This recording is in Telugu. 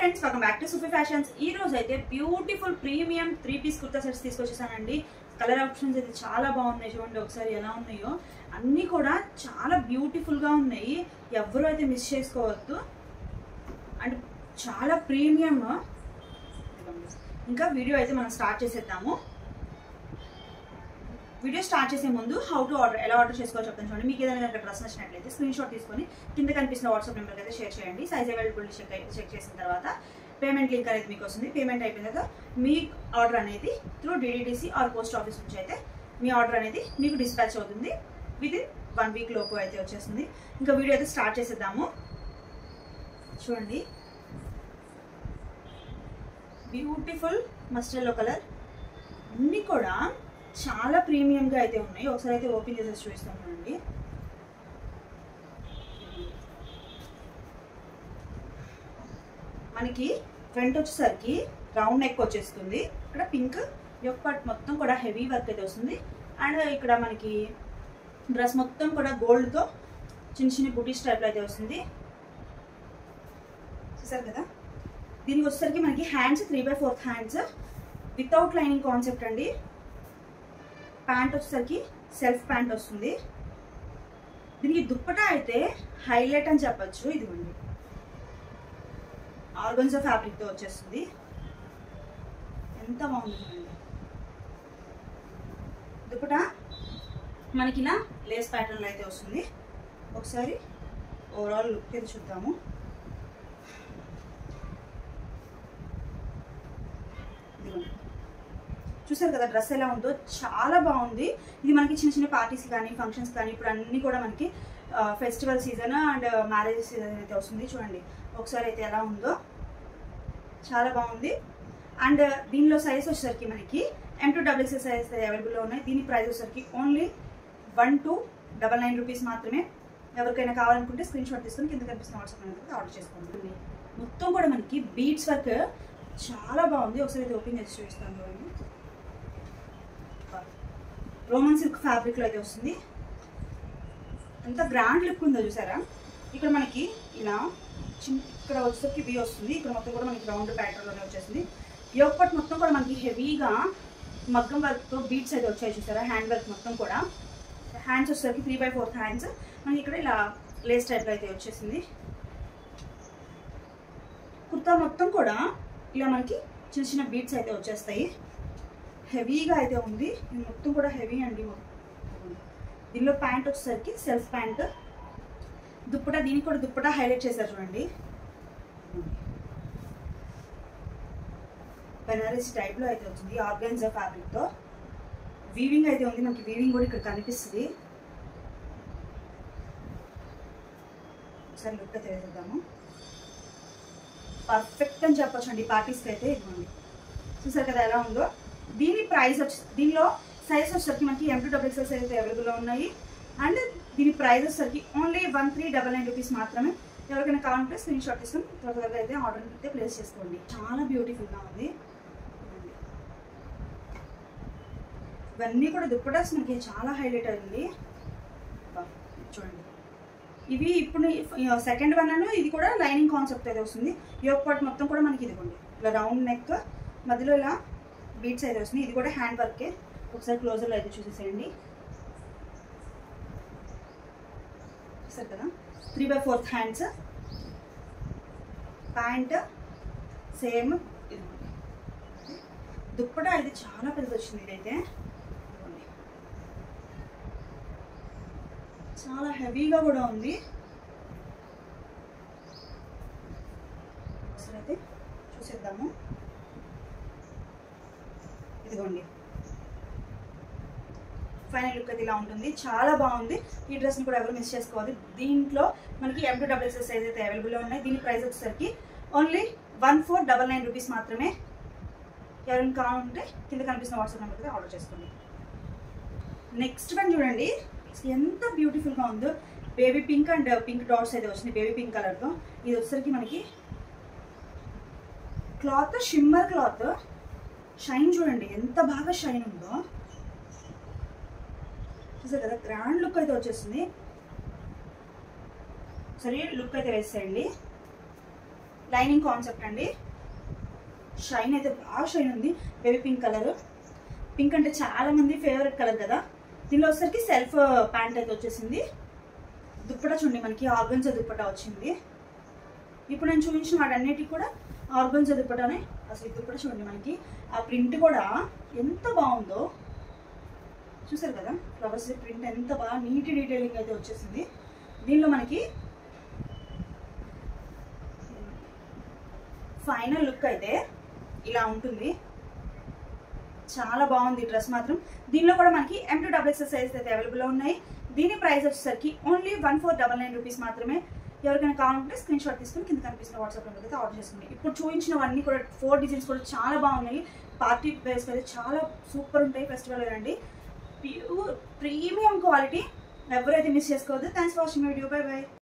Friends, welcome back to Sufi fashions. ఈ రోజు అయితే beautiful premium 3-piece kurta sets తీసుకొచ్చేసానండి. కలర్ ఆప్షన్స్ అయితే చాలా బాగున్నాయి. చూడండి ఒకసారి ఎలా ఉన్నాయో. అన్నీ కూడా చాలా బ్యూటిఫుల్గా ఉన్నాయి. ఎవరు అయితే మిస్ చేసుకోవద్దు. అండ్ చాలా ప్రీమియం. ఇంకా వీడియో అయితే మనం స్టార్ట్ చేసేద్దాము. వీడియో స్టార్ట్ చేసే ముందు హౌ టు ఆర్డర్, ఎలా ఆర్డర్ చేసుకోవాలో చెప్తాను. చూడండి, మీకు ఏదైనా డ్రెస్ నచ్చినట్లయితే స్క్రీన్ షాట్ తీసుకొని కింద కనిపిస్తున్న వాట్సాప్ నెంబర్కి అయితే షేర్ చేయండి. సైజ్ అవైలబిలిటీ చెక్ చేసిన తర్వాత పేమెంట్ లింక్ అనేది మీకు వస్తుంది. పేమెంట్ అయిపోయిన తర్వాత మీ ఆర్డర్ అనేది through DDDC or post office నుంచి అయితే మీ ఆర్డర్ అనేది మీకు డిస్పాచ్ అవుతుంది. వితిన్ 1 వీక్ లోపు అయితే వచ్చేస్తుంది. ఇంకా వీడియో అయితే స్టార్ట్ చేసేద్దాము. చూడండి, బ్యూటిఫుల్ మస్టర్డ్ ఎల్లో కలర్. అన్నీ కూడా చాలా ప్రీమియంగా అయితే ఉన్నాయి. ఒకసారి అయితే ఓపెన్ చేసేసి చూపిస్తాను. చూడండి, మనకి ఫ్రంట్ వచ్చేసరికి రౌండ్ నెక్ వచ్చేస్తుంది. ఇక్కడ పింక్ యొక్క పార్ట్ మొత్తం కూడా హెవీ వర్క్ అయితే వస్తుంది. అండ్ ఇక్కడ మనకి డ్రెస్ మొత్తం కూడా గోల్డ్తో చిన్న చిన్న బుటీస్ టైప్లో అయితే వస్తుంది. చూసారు కదా. దీనికి వచ్చేసరికి మనకి hands 3/4 hands without lining concept అండి. ప్యాంట్ వచ్చేసరికి సెల్ఫ్ ప్యాంట్ వస్తుంది. దీనికి దుప్పటా అయితే హైలైట్ అని చెప్పచ్చు. ఇదిగోండి, ఆర్గన్జా ఫ్యాబ్రిక్ తో వచ్చేస్తుంది. ఎంత బాగుంది చూడండి. దుప్పటా మనకి ఇలా లేస్ ప్యాటర్న్ లో అయితే వస్తుంది. ఒకసారి ఓవరాల్ లుక్ అయితే చూద్దాము. చూసారు కదా డ్రెస్ ఎలా ఉందో, చాలా బాగుంది. ఇది మనకి చిన్న చిన్న పార్టీస్ కానీ ఫంక్షన్స్ కానీ ఇప్పుడు అన్నీ కూడా మనకి festival season and marriage season అయితే వస్తుంది. చూడండి ఒకసారి అయితే ఎలా ఉందో, చాలా బాగుంది. అండ్ దీనిలో సైజ్ వచ్చేసరికి మనకి M to XXL సైజ్ అవైలబుల్లో ఉన్నాయి. దీని ప్రైస్ వచ్చేసరికి ఓన్లీ 1299 రూపీస్ మాత్రమే. ఎవరికైనా కావాలనుకుంటే స్క్రీన్ షాట్ తీసుకొని కింద కనిపిస్తున్న వాట్సాప్ నెంబర్కి ఆర్డర్ చేసుకోండి. మొత్తం కూడా మనకి బీడ్స్ వర్క్ చాలా బాగుంది. ఒకసారి అయితే ఓపెన్ చేసి చూపిస్తాను. చూడండి, రోమన్ సిల్క్ ఫ్యాబ్రిక్ లో అయితే వస్తుంది. ఎంత గ్రాండ్ లుక్ ఉందో చూసారా. ఇక్కడ మనకి ఇలా ఇక్కడ వచ్చేసరికి వి వస్తుంది. ఇక్కడ మొత్తం కూడా మనకి రౌండ్ ప్యాటర్న్ లోనే వచ్చేసింది. యోక్ పార్ట్ మొత్తం కూడా మనకి హెవీగా మగ్గం వర్క్ తో బీట్స్ అయితే వచ్చాయి. చూసారా, హ్యాండ్ వర్క్ మొత్తం కూడా. హ్యాండ్స్ వచ్చేసరికి 3/4 హ్యాండ్స్ మనకి ఇక్కడ ఇలా లేస్ టైప్ లో అయితే వచ్చేసింది. కుర్తా మొత్తం కూడా ఇలా మనకి చిన్న చిన్న బీట్స్ అయితే వచ్చేస్తాయి. హెవీగా అయితే ఉంది. ఇది మొత్తం కూడా హెవీ అండి. దీనిలో ప్యాంట్ వచ్చేసరికి సెల్ఫ్ ప్యాంట్. దుప్పటా, దీనికి కూడా దుప్పటా హైలైట్ చేశారు చూడండి. బెనారస్ టైప్ లో అయితే వచ్చింది. ఆర్గాన్జా ఫ్యాబ్రిక్ తో వీవింగ్ అయితే ఉంది. మనకి వీవింగ్ కూడా ఇక్కడ కనిపిస్తుంది. ఒకసారి లుక్ అయితే వేసేద్దాము. పర్ఫెక్ట్ అని చెప్పొచ్చు అండి పార్టీస్కి అయితే. ఇదిగోండి, చూసారు కదా ఎలా ఉందో. దీని ప్రైస్ దీనిలో సైజ్ వచ్చేసరికి మనకి M to XXL సైజ్ అయితే అవైలబుల్లో ఉన్నాయి. అండ్ దీని ప్రైస్ వచ్చేసరికి ఓన్లీ 1399 రూపీస్ మాత్రమే. ఎవరికైనా కావాలంటే స్క్రీన్ షాట్ తీసుకొని త్వరగా అయితే ఆర్డర్ అయితే ప్లేస్ చేసుకోండి. చాలా బ్యూటిఫుల్గా ఉంది. ఇవన్నీ కూడా దుప్పటాస్ మనకి చాలా హైలైట్ అయింది. చూడండి, ఇవి ఇప్పుడు సెకండ్ వన్ అను ఇది కూడా లైనింగ్ కాన్సెప్ట్ అయితే వస్తుంది. యోక్ పార్ట్ మొత్తం కూడా మనకి ఇదిగోండి ఇలా రౌండ్ నెక్, మధ్యలో ఇలా బీట్స్ అయితే వస్తుంది. ఇది కూడా హ్యాండ్ వర్కే. ఒకసారి క్లోజర్లో అయితే చూసేసేయండి. చూసారు కదా, 3/4 హ్యాండ్స్. Pant same. దుప్పటా ఇది చాలా పెద్ద వచ్చింది. ఇదైతే చాలా హెవీగా కూడా ఉంది. ఒకసారి అయితే చూసేద్దాము. ఇదిగోండి, ఫైనల్ లుక్ అయితే ఇలా ఉంటుంది. చాలా బాగుంది. ఈ డ్రెస్ని కూడా ఎవరు మిస్ చేసుకోవాలి. దీంట్లో మనకి M to XXL సైజ్ అయితే అవైలబుల్లో ఉన్నాయి. దీని ప్రైస్ వచ్చేసరికి ఓన్లీ 1499 రూపీస్ మాత్రమే. ఎవరైనా కావాలంటే కింద కనిపిస్తున్న వాట్సాప్ నెంబర్ అయితే ఆర్డర్ చేసుకోండి. నెక్స్ట్ వన్ చూడండి, ఎంత బ్యూటిఫుల్గా ఉందో. Baby pink and pink dots అయితే వచ్చింది. బేబీ పింక్ కలర్తో. ఇది వచ్చేసరికి మనకి క్లాత్ షిమ్మర్ క్లాత్. షైన్ చూడండి ఎంత బాగా షైన్ ఉందో. చూసారు కదా, గ్రాండ్ లుక్ అయితే వచ్చేస్తుంది. సరే లుక్ అయితే వేసేయండి. లైనింగ్ కాన్సెప్ట్ అండి. షైన్ అయితే బాగా షైన్ ఉంది. Baby pink colour. పింక్ అంటే చాలా మంది ఫేవరెట్ కలర్ కదా. దీనిలో వచ్చేసరికి సెల్ఫ్ ప్యాంట్ అయితే వచ్చేసింది. దుప్పట చూడండి మనకి ఆర్గన్జా దుప్పట వచ్చింది. ఇప్పుడు నేను చూపించిన వాటన్నిటికి కూడా ఆర్గన్జా దుప్పటనే. అసలు ఈ దుప్పట చూడండి మనకి ఆ ప్రింట్ కూడా ఎంత బాగుందో చూసారు కదా. ఫ్లవర్స్ ప్రింట్ ఎంత బాగా నీట్ డీటెయిలింగ్ అయితే వచ్చేసింది. దీనిలో మనకి ఫైనల్ లుక్ అయితే ఇలా ఉంటుంది. చాలా బాగుంది డ్రెస్ మాత్రం. దీనిలో కూడా మనకి M2XXL సైజ్ అయితే అవైలబుల్లో ఉన్నాయి. దీని ప్రైస్ వచ్చేసరికి ఓన్లీ 1499 రూపీస్ మాత్రమే. ఎవరికైనా కావాలంటే స్క్రీన్ షాట్ తీసుకుని కింద కనిపిస్తున్న వాట్సాప్ నెంబర్ అయితే ఆర్డర్ చేసుకోండి. ఇప్పుడు చూపించినవన్నీ కూడా 4 డిజైన్స్ కూడా చాలా బాగున్నాయి. పార్టీ వేర్స్ అయితే చాలా సూపర్ ఉంటాయి. ఫెస్టివల్ వేర్ అండి. Pure premium quality. ఎవరైతే మిస్ చేసుకోవద్దు. Thanks for watching video. By by.